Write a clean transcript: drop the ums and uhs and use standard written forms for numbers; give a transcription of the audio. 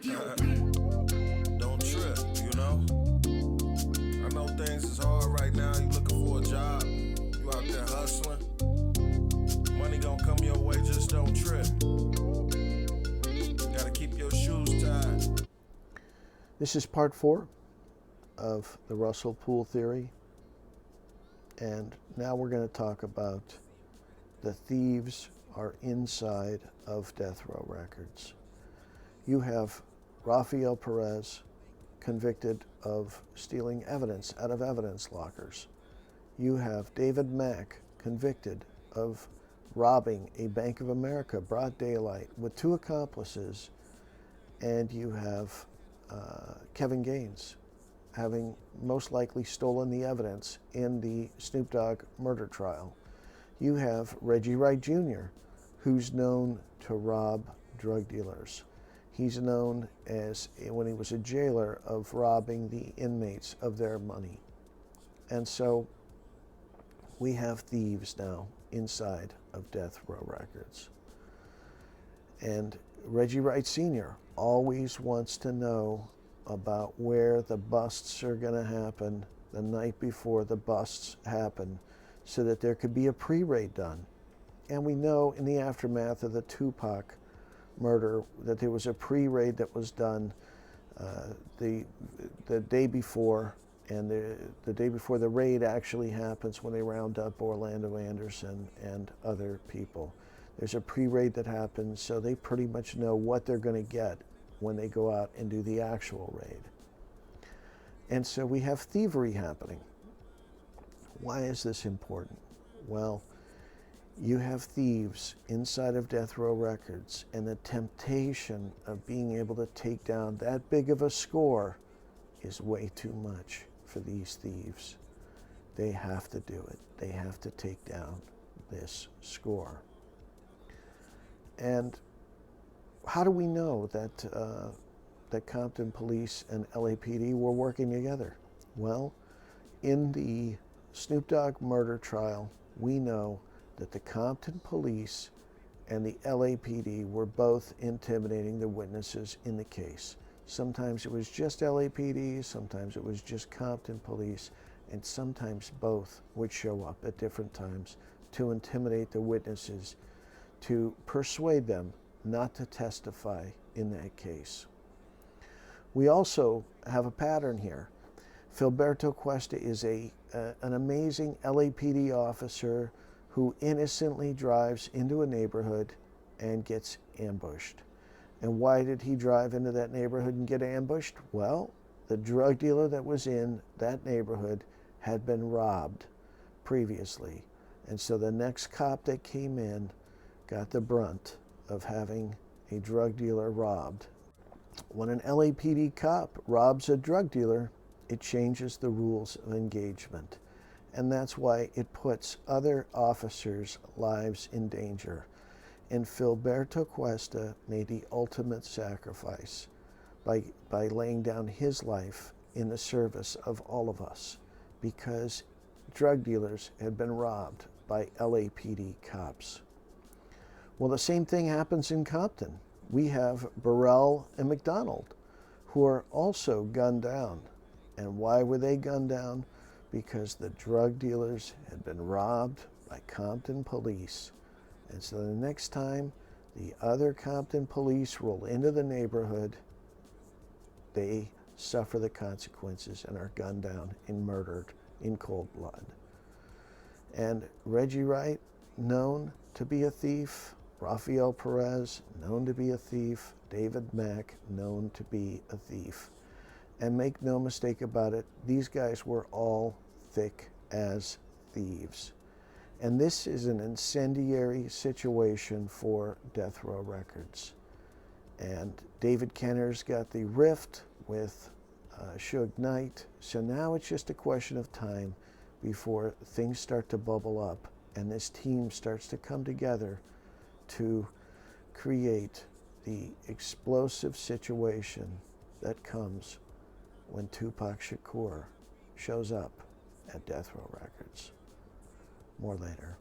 Don't trip, you know? I know things is hard right now. You looking for a job. You out there hustling. Money gonna come your way, just don't trip. Gotta keep your shoes tied. This is part 4 of the Russell Poole theory. And now we're going to talk about the thieves are inside of death row records. You have Rafael Perez convicted of stealing evidence out of evidence lockers. You have David Mack convicted of robbing a Bank of America broad daylight with 2 accomplices. And you have Kevin Gaines having most likely stolen the evidence in the Snoop Dogg murder trial. You have Reggie Wright Jr., who's known to rob drug dealers. He's known as, when he was a jailer, of robbing the inmates of their money. And so we have thieves now inside of death row records. And Reggie Wright Sr. always wants to know about where the busts are going to happen the night before the busts happen so that there could be a pre-raid done. And we know in the aftermath of the Tupac murder that there was a pre-raid that was done the day before, and the day before the raid actually happens when they round up Orlando Anderson and other people. There's a pre-raid that happens, so they pretty much know what they're going to get when they go out and do the actual raid. And so we have thievery happening. Why is this important? Well, you have thieves inside of death row records, and the temptation of being able to take down that big of a score is way too much for these thieves. They have to do it. They have to take down this score. And how do we know that that Compton Police and LAPD were working together? Well, in the Snoop Dogg murder trial, we know that the Compton Police and the LAPD were both intimidating the witnesses in the case. Sometimes it was just LAPD, sometimes it was just Compton Police, and sometimes both would show up at different times to intimidate the witnesses, to persuade them not to testify in that case. We also have a pattern here. Filberto Cuesta is an amazing LAPD officer who innocently drives into a neighborhood and gets ambushed. And why did he drive into that neighborhood and get ambushed? Well, the drug dealer that was in that neighborhood had been robbed previously. And so the next cop that came in got the brunt of having a drug dealer robbed. When an LAPD cop robs a drug dealer, it changes the rules of engagement. And that's why it puts other officers' lives in danger. And Filberto Cuesta made the ultimate sacrifice by laying down his life in the service of all of us, because drug dealers had been robbed by LAPD cops. Well, the same thing happens in Compton. We have Burrell and McDonald, who are also gunned down. And why were they gunned down? Because the drug dealers had been robbed by Compton Police. And so the next time the other Compton Police roll into the neighborhood, they suffer the consequences and are gunned down and murdered in cold blood. And Reggie Wright, known to be a thief. Rafael Perez, known to be a thief. David Mack, known to be a thief. And make no mistake about it, these guys were all thick as thieves. And this is an incendiary situation for death row records. And David Kenner's got the rift with Suge Knight. So now it's just a question of time before things start to bubble up and this team starts to come together to create the explosive situation that comes when Tupac Shakur shows up at Death Row Records. More later.